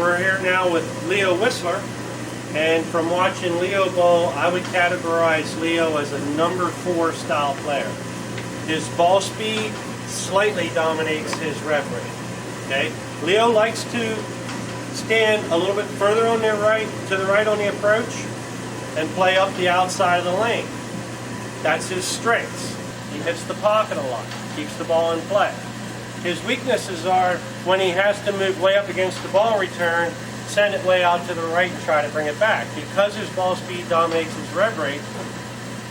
we're here now with Leo Whistler, and from watching Leo bowl, I would categorize Leo as a number 4 style player. His ball speed slightly dominates his rev rate. Okay, Leo likes to stand a little bit further on the right on the approach, and play up the outside of the lane. That's his strengths. He hits the pocket a lot, keeps the ball in play. His weaknesses are when he has to move way up against the ball return, send it way out to the right and try to bring it back. Because his ball speed dominates his rev rate,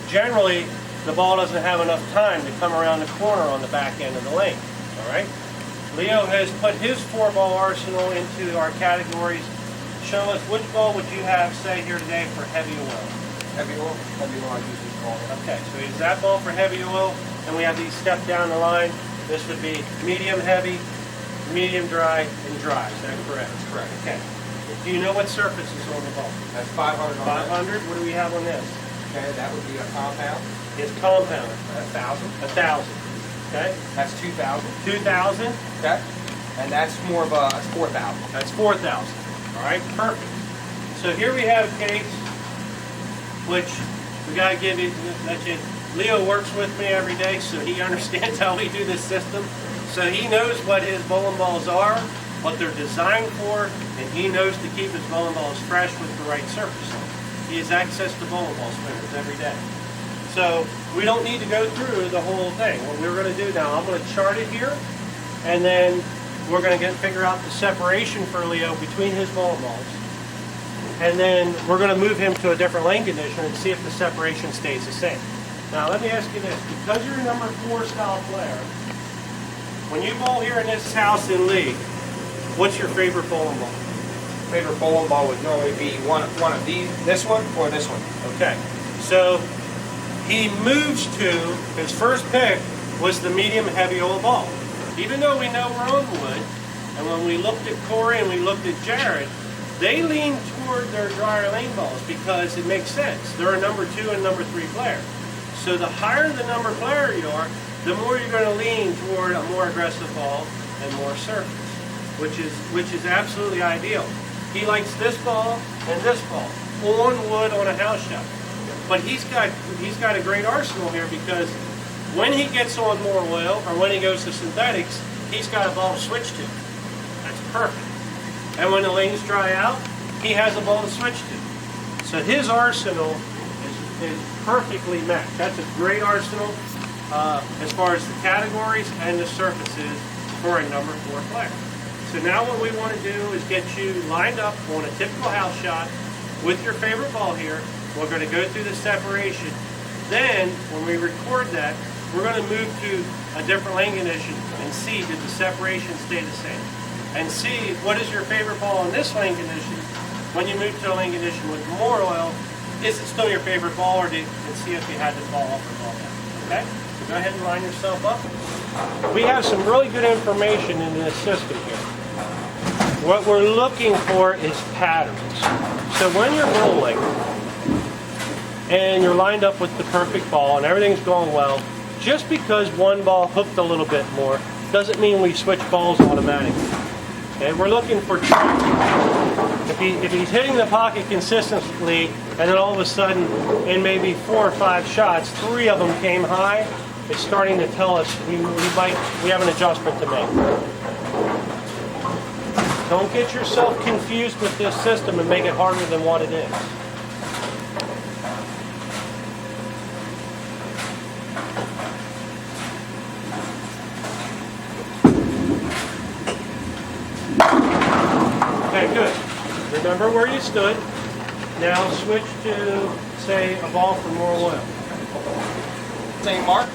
generally the ball doesn't have enough time to come around the corner on the back end of the lane. All right? Leo has put his 4-ball arsenal into our categories. Show us, which ball would you have, say, here today for heavy oil? Heavy oil? Heavy oil I usually call it. Okay, so he's that ball for heavy oil, and we have these stepped down the line. This would be medium heavy, medium dry, and dry. Is that correct? That's correct. Okay. Do you know what surface is on the ball? That's 500 on 500? What do we have on this? Okay, that would be a compound. It's compound. 1,000. 1,000. Okay. That's 2,000. 2,000. Okay. And that's more of a, that's 4,000. That's 4,000. All right, perfect. So here we have a case, which we got to give you, Leo works with me every day, so he understands how we do this system. So he knows what his bowling balls are, what they're designed for, and he knows to keep his bowling balls fresh with the right surface. He has access to bowling ball spinners every day. So we don't need to go through the whole thing. What we're going to do now, I'm going to chart it here, and then we're going to figure out the separation for Leo between his bowling balls. And then we're going to move him to a different lane condition and see if the separation stays the same. Now let me ask you this, because you're a number 4 style player, when you bowl here in this house in league, what's your favorite bowling ball? Favorite bowling ball would normally be one of these, this one or this one. Okay, so he moves to, his first pick was the medium heavy oil ball. Even though we know we're on wood, and when we looked at Corey and we looked at Jared, they lean toward their drier lane balls because it makes sense. They're a number 2 and number 3 player. So the higher the number player you are, the more you're going to lean toward a more aggressive ball and more surface, which is absolutely ideal. He likes this ball and this ball on wood on a house shot. But he's got a great arsenal here because when he gets on more oil or when he goes to synthetics, he's got a ball to switch to. That's perfect. And when the lanes dry out, he has a ball to switch to. So his arsenal is perfectly matched. That's a great arsenal as far as the categories and the surfaces for a number 4 player. So now what we want to do is get you lined up on a typical house shot with your favorite ball here. We're going to go through the separation. Then, when we record that, we're going to move to a different lane condition and see did the separation stay the same. And see what is your favorite ball in this lane condition. When you move to a lane condition with more oil, is it still your favorite ball, or and see if you had to fall off or fall down. Okay? So go ahead and line yourself up. We have some really good information in this system here. What we're looking for is patterns. So when you're bowling and you're lined up with the perfect ball and everything's going well, just because one ball hooked a little bit more doesn't mean we switch balls automatically. Okay? We're looking for trend. If he's hitting the pocket consistently, and then all of a sudden, in maybe 4 or 5 shots, 3 of them came high, it's starting to tell us we have an adjustment to make. Don't get yourself confused with this system and make it harder than what it is. Okay, good. Remember where you stood. Now switch to, say, a ball for more oil. Same mark?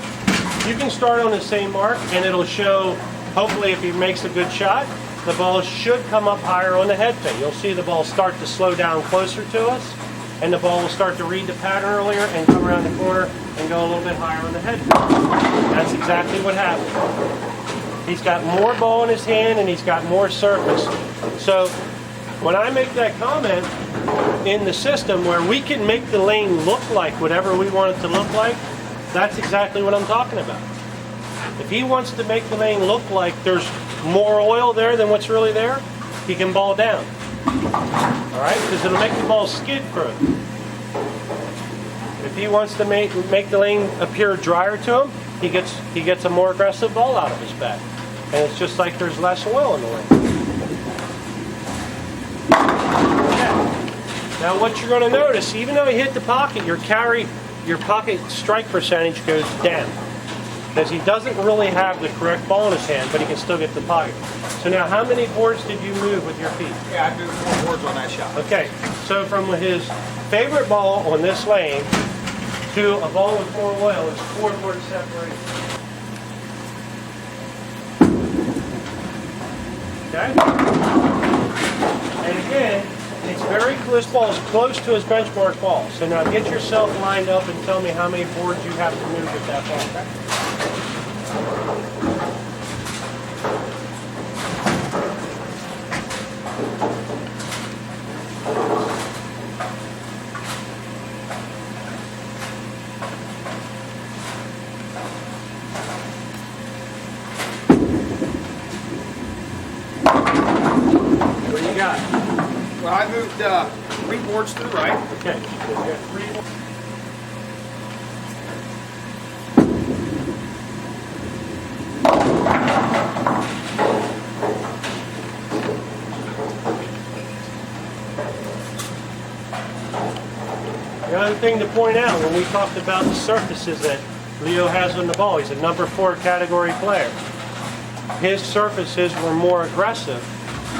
You can start on the same mark, and it'll show, hopefully if he makes a good shot, the ball should come up higher on the head pin. You'll see the ball start to slow down closer to us, and the ball will start to read the pattern earlier and come around the corner and go a little bit higher on the head pin. That's exactly what happened. He's got more ball in his hand, and he's got more surface. So when I make that comment in the system where we can make the lane look like whatever we want it to look like, that's exactly what I'm talking about. If he wants to make the lane look like there's more oil there than what's really there, he can ball down. All right, because it'll make the ball skid further. If he wants to make the lane appear drier to him, he gets a more aggressive ball out of his bat. And it's just like there's less oil in the lane. Okay. Now what you're going to notice, even though he hit the pocket, your pocket strike percentage goes down. Because he doesn't really have the correct ball in his hand, but he can still get the pocket. So now how many boards did you move with your feet? Yeah, I moved 4 boards on that shot. Okay, so from his favorite ball on this lane to a ball with more oil is 4 board separation. Okay? And again, it's very close. This ball is close to his benchmark ball. So now get yourself lined up and tell me how many boards you have to move with that ball. What do you got? Well, I moved 3 boards to the right. Okay. You got 3 boards. The other thing to point out, when we talked about the surfaces that Leo has on the ball, he's a number 4 category player. His surfaces were more aggressive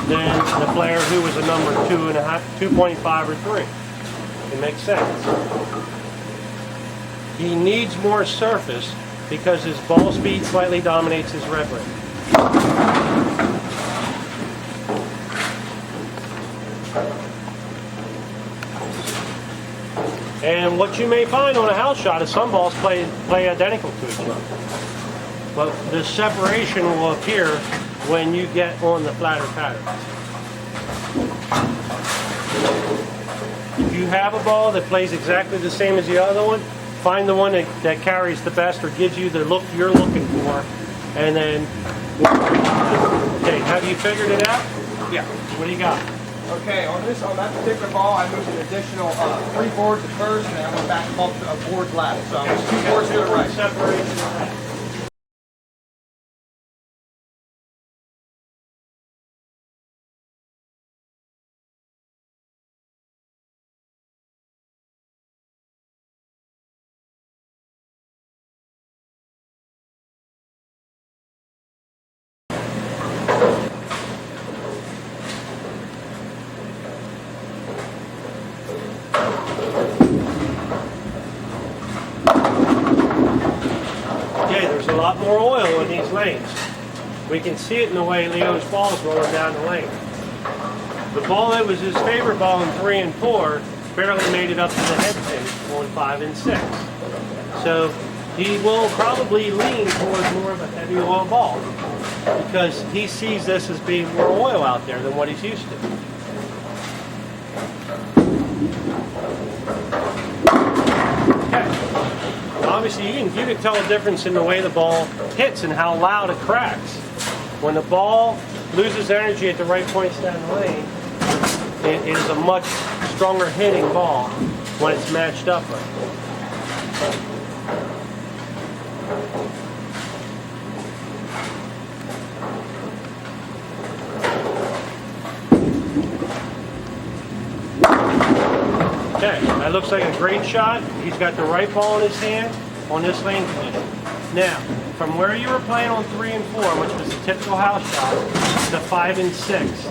than the player who was a number 2.5 or 3. It makes sense. He needs more surface because his ball speed slightly dominates his rev rate. And what you may find on a house shot is some balls play identical to each other. But the separation will appear when you get on the flatter pattern. If you have a ball that plays exactly the same as the other one, find the one that carries the best or gives you the look you're looking for, and then, okay, have you figured it out? Yeah. What do you got? Okay, on that particular ball, I moved an additional 3 boards at first, and then I went back up a board ladder. So I was 2 boards to the right. Separation. Okay, there's a lot more oil in these lanes. We can see it in the way Leo's ball is rolling down the lane. The ball that was his favorite ball in 3 and 4 barely made it up to the head pin on 5 and 6. So he will probably lean towards more of a heavy oil ball because he sees this as being more oil out there than what he's used to. Obviously, you can tell a difference in the way the ball hits and how loud it cracks. When the ball loses energy at the right points down the lane, it is a much stronger hitting ball when it's matched up right. Okay, that looks like a great shot. He's got the right ball in his hand on this lane condition. Now, from where you were playing on 3 and 4, which was a typical house shot, to 5 and 6,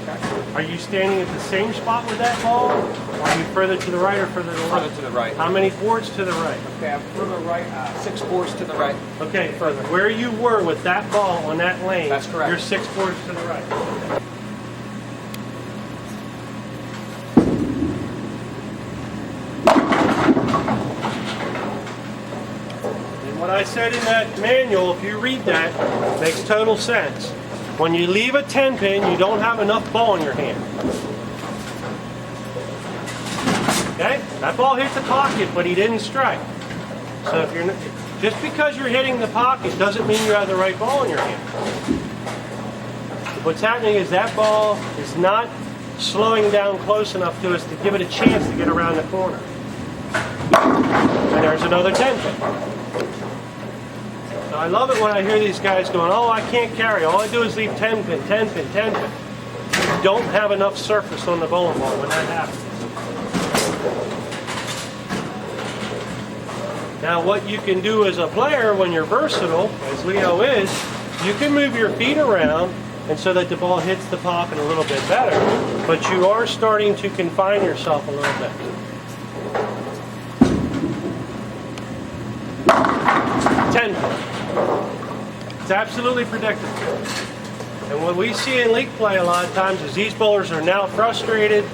are you standing at the same spot with that ball? Or are you further to the right or further to the left? Further to the right. How many boards to the right? Okay, I'm further right, 6 boards to the right. Okay, further. Where you were with that ball on that lane, That's correct. you're 6 boards to the right. What I said in that manual, if you read that, makes total sense. When you leave a 10 pin, you don't have enough ball in your hand. Okay? That ball hit the pocket, but he didn't strike. So if you're just because you're hitting the pocket doesn't mean you have the right ball in your hand. What's happening is that ball is not slowing down close enough to us to give it a chance to get around the corner. And there's another 10 pin. So I love it when I hear these guys going, oh, I can't carry. All I do is leave 10 pin, 10 pin, 10 pin. You don't have enough surface on the bowling ball when that happens. Now what you can do as a player when you're versatile, as Leo is, you can move your feet around and so that the ball hits the pocket a little bit better, but you are starting to confine yourself a little bit. 10 pin. It's absolutely predictable. And what we see in league play a lot of times is these bowlers are now frustrated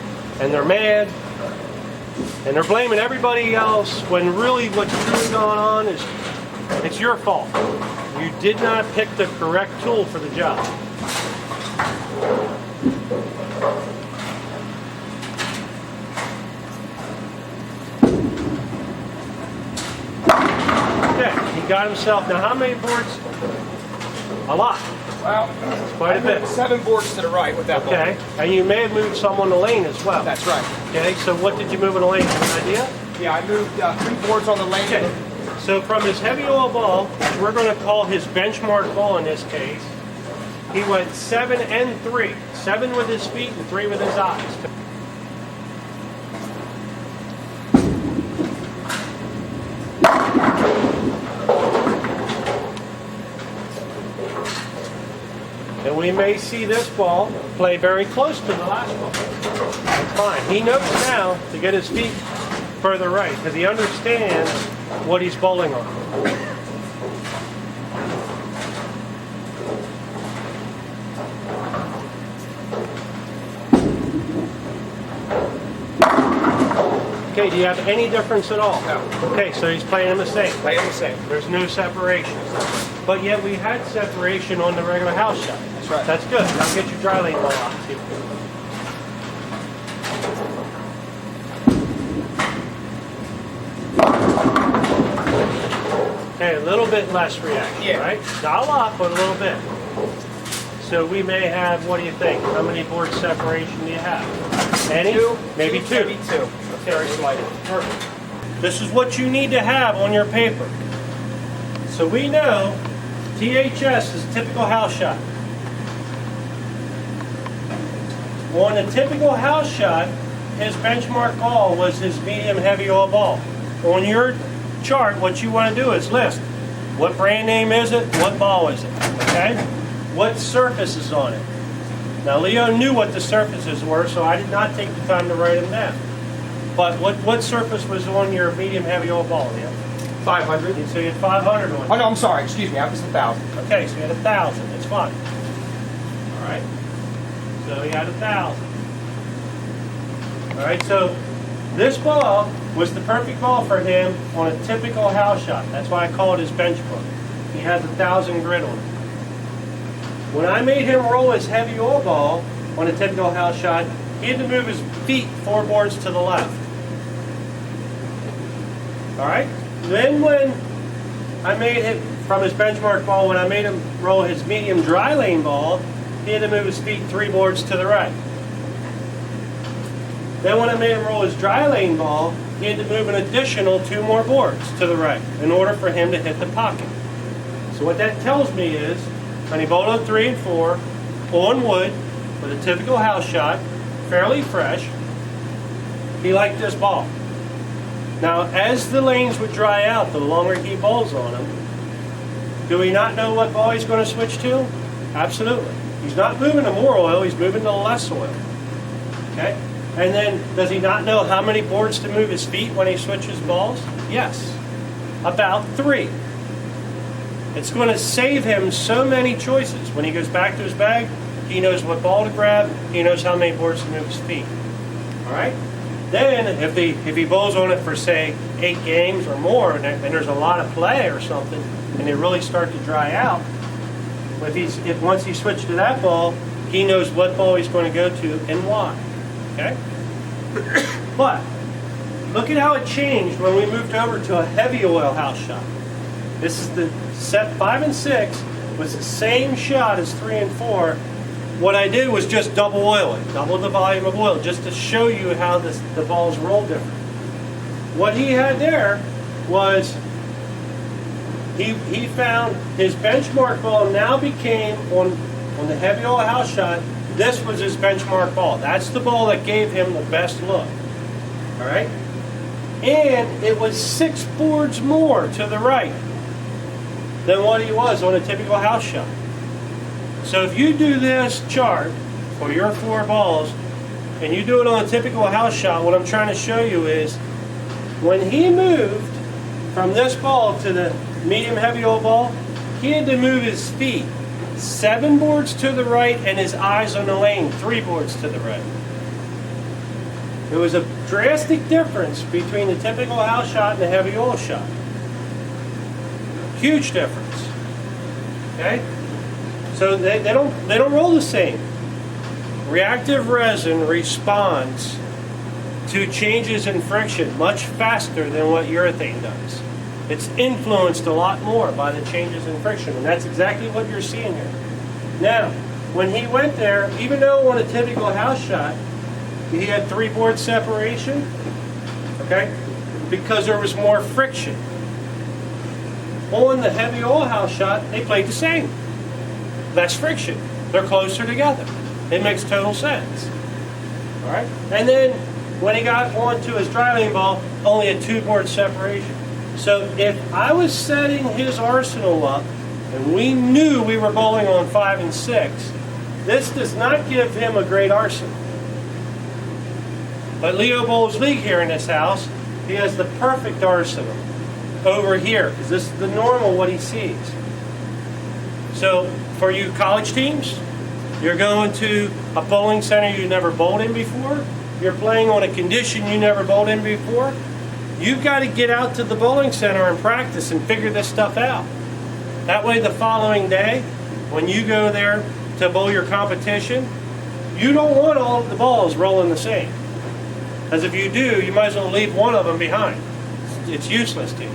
and they're mad and they're blaming everybody else when really what's really going on is it's your fault. You did not pick the correct tool for the job. Okay, he got himself, now how many boards? A lot. Well, it's quite a bit. 7 boards to the right with that ball. Okay, and you may have moved some on the lane as well. That's right. Okay, so what did you move on the lane? An idea? Yeah, I moved 3 boards on the lane. Okay, so from his heavy oil ball, which we're going to call his benchmark ball in this case, he went 7 and 3. 7 with his feet and 3 with his eyes. And we may see this ball play very close to the last ball. That's fine. He knows now to get his feet further right because he understands what he's bowling on. Okay, do you have any difference at all? No. Okay, so he's playing them the same. Playing the same. There's no separation. But yet we had separation on the regular house shot. That's right. That's good. Now get your dry lane ball out. Okay, a little bit less reaction, Yeah. right? Not a lot, but a little bit. So we may have, what do you think? How many board separation do you have? Any? 2. Maybe 2. Maybe 2. Very slight. Perfect. This is what you need to have on your paper. So we know THS is typical house shot. On a typical house shot, his benchmark ball was his medium heavy oil ball. On your chart, what you want to do is list what brand name is it, what ball is it, okay? What surface is on it. Now Leo knew what the surfaces were, so I did not take the time to write them down. But what surface was on your medium heavy oil ball, Leo? 500. So you had 500 on it. Oh no, I'm sorry. Excuse me. I was 1,000. Okay, so you had 1,000. It's fine. All right. So you had 1,000. All right. So this ball was the perfect ball for him on a typical house shot. That's why I call it his benchmark. He has 1,000 grit on it. When I made him roll his heavy oil ball on a typical house shot, he had to move his feet 4 boards to the left. All right. Then when I made him, from his benchmark ball, when I made him roll his medium dry lane ball, he had to move his feet 3 boards to the right. Then when I made him roll his dry lane ball, he had to move an additional 2 more boards to the right in order for him to hit the pocket. So what that tells me is, when he bowled on 3 and 4, on wood, with a typical house shot, fairly fresh, he liked this ball. Now, as the lanes would dry out, the longer he bowls on them, do we not know what ball he's going to switch to? Absolutely. He's not moving to more oil, he's moving to less oil. Okay? And then, does he not know how many boards to move his feet when he switches balls? Yes. About 3. It's going to save him so many choices. When he goes back to his bag, he knows what ball to grab, he knows how many boards to move his feet. All right? Then, if he bowls on it for, say, 8 games or more, and there's a lot of play or something, and they really start to dry out, if once he switched to that ball, he knows what ball he's going to go to and why. Okay? But, look at how it changed when we moved over to a heavy oil house shot. This is the set 5 and 6 was the same shot as 3 and 4. what I did was just double oil it, double the volume of oil, just to show you how the balls roll different. What he had there was he found his benchmark ball now became on the heavy oil house shot. This was his benchmark ball. That's the ball that gave him the best look. All right, and it was 6 boards more to the right than what he was on a typical house shot. So if you do this chart for your 4 balls and you do it on a typical house shot, what I'm trying to show you is when he moved from this ball to the medium heavy oil ball, he had to move his feet 7 boards to the right and his eyes on the lane 3 boards to the right. There was a drastic difference between the typical house shot and the heavy oil shot. Huge difference. Okay? So they don't roll the same. Reactive resin responds to changes in friction much faster than what urethane does. It's influenced a lot more by the changes in friction, and that's exactly what you're seeing here. Now, when he went there, even though on a typical house shot, he had 3 board separation, okay, because there was more friction. On the heavy oil house shot, they played the same. Less friction. They're closer together. It makes total sense. All right? And then when he got onto his dry lane ball, only a 2 board separation. So if I was setting his arsenal up and we knew we were bowling on 5 and 6, this does not give him a great arsenal. But Leo bowls league here in this house. He has the perfect arsenal over here because this is the normal what he sees. So for you college teams, you're going to a bowling center you never bowled in before. You're playing on a condition you never bowled in before. You've got to get out to the bowling center and practice and figure this stuff out. That way the following day, when you go there to bowl your competition, you don't want all of the balls rolling the same. Because if you do, you might as well leave one of them behind. It's useless to you.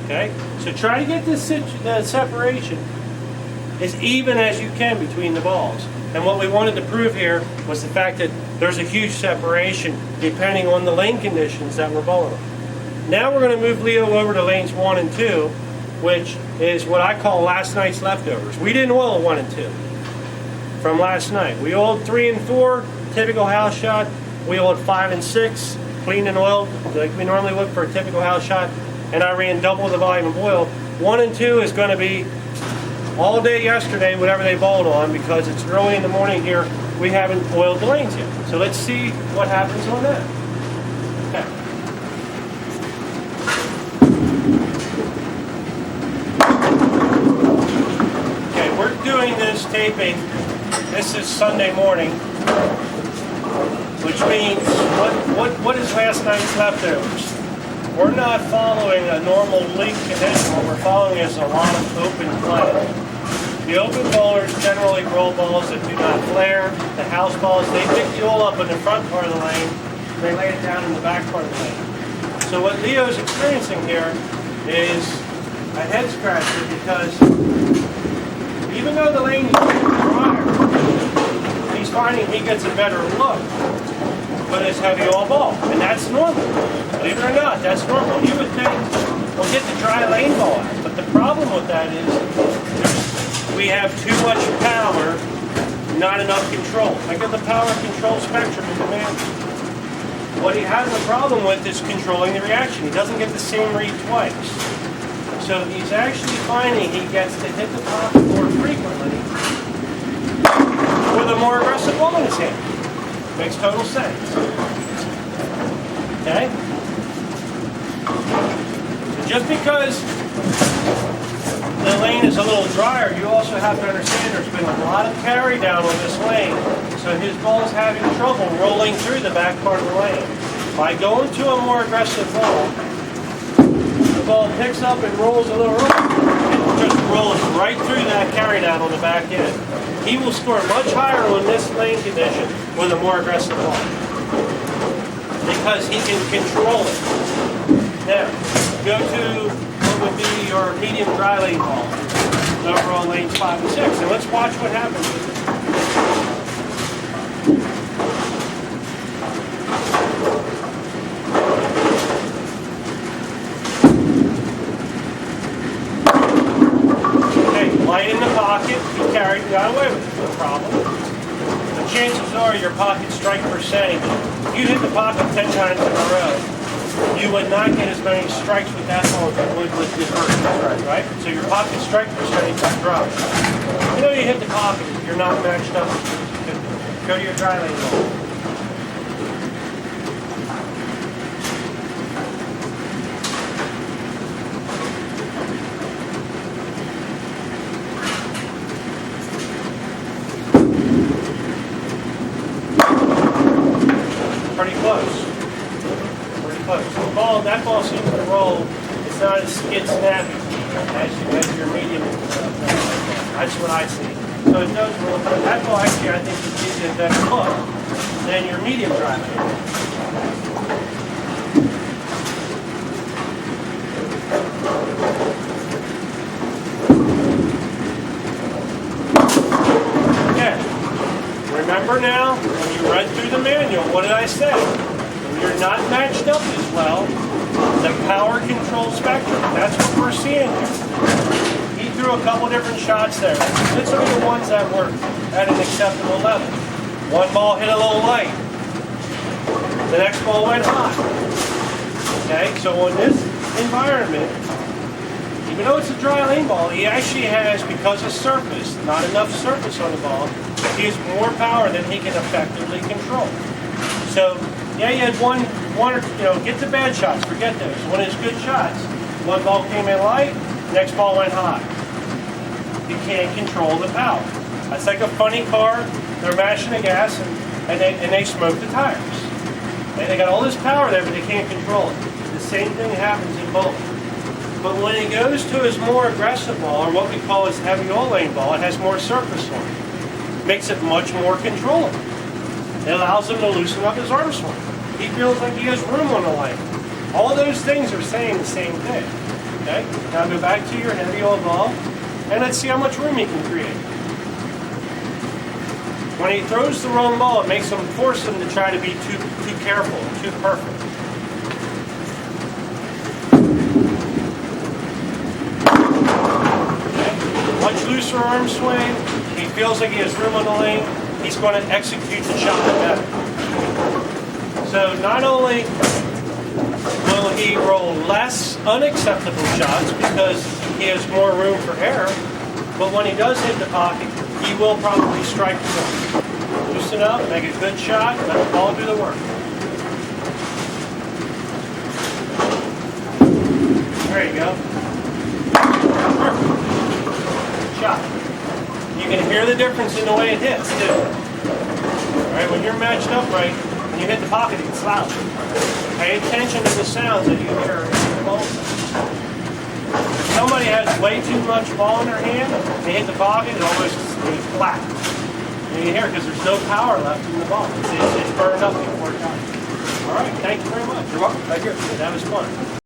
Okay? So try to get this separation as even as you can between the balls. And what we wanted to prove here was the fact that there's a huge separation depending on the lane conditions that we're bowling on. Now we're going to move Leo over to lanes 1 and 2, which is what I call last night's leftovers. We didn't oil 1 and 2 from last night. We oiled 3 and 4, typical house shot. We oiled 5 and 6, cleaned and oiled like we normally would for a typical house shot. And I ran double the volume of oil. 1 and 2 is going to be all day yesterday, whatever they bowled on, because it's early in the morning here. We haven't oiled the lanes yet. So let's see what happens on that. Okay. Okay, we're doing this taping. This is Sunday morning, which means what is last night's leftovers? We're not following a normal league condition. What we're following is a lot of open play. The open bowlers generally roll balls that do not flare. The house balls, they pick the oil up in the front part of the lane, and they lay it down in the back part of the lane. So what Leo's experiencing here is a head scratcher because even though the lane is drier, he's finding he gets a better look with his heavy oil ball, and that's normal. Believe it or not, that's normal. You would think, we'll get the dry lane ball out, but the problem with that is we have too much power, not enough control. Think of the power control spectrum in the man. What he has a problem with is controlling the reaction. He doesn't get the same read twice. So he's actually finding he gets to hit the pocket more frequently with a more aggressive ball in his hand. Makes total sense. Okay? Just because the lane is a little drier, you also have to understand there's been a lot of carry down on this lane, so his ball is having trouble rolling through the back part of the lane. By going to a more aggressive ball, the ball picks up and rolls a little early. It just rolls right through that carry down on the back end. He will score much higher on this lane condition with a more aggressive ball because he can control it. Now, go to what would be your medium dry lane ball over on lanes 5 and 6, and let's watch what happens with it. Okay, light in the pocket, you carried and got away with it, no problem. The chances are your pocket strike percentage, if you hit the pocket 10 times in a row, you would not get as many strikes with that ball as you would with the first strike, right? So your pocket strike percentage would drop. You know you hit the pocket, you're not matched up. Go to your dry lane ball. Pretty close. Pretty close. That ball seems to roll. It's not as skid snappy as your medium. That's what I see. So it does roll. But that ball actually, I think, gives you a better hook than your medium drive. Remember now, when you read through the manual, what did I say? When you're not matched up as well, the power control spectrum, that's what we're seeing here. He threw a couple different shots there. Let's look at the ones that were at an acceptable level. One ball hit a little light. The next ball went high. Okay, so in this environment, even though it's a dry lane ball, he actually has, because of surface, not enough surface on the ball, he has more power than he can effectively control. So, yeah, you had one or, get the bad shots, forget those. One of his good shots. One ball came in light, next ball went high. You can't control the power. That's like a funny car, they're mashing the gas and they smoke the tires. And they got all this power there, but they can't control it. The same thing happens in bowling. But when it goes to his more aggressive ball, or what we call his heavy all-lane ball, it has more surface on it. Makes it much more controllable. It allows him to loosen up his arm swing. He feels like he has room on the line. All those things are saying the same thing. Okay? Now go back to your heavy all ball, and let's see how much room he can create. When he throws the wrong ball, it makes him force him to try to be too careful, too perfect. Much looser arm swing. He feels like he has room on the lane. He's going to execute the shot better. So not only will he roll less unacceptable shots because he has more room for error, but when he does hit the pocket, he will probably strike more. Loosen up, make a good shot, let the ball do the work. There you go. Perfect. Shot. You can hear the difference in the way it hits, too. Alright, when you're matched up right, when you hit the pocket, it's loud. Pay attention to the sounds that you hear in the ball. If somebody has way too much ball in their hand, they hit the pocket, it almost is flat. And you hear it because there's no power left in the ball. It's burned up before time. Alright, thank you very much. You're welcome. Thank you. That was fun.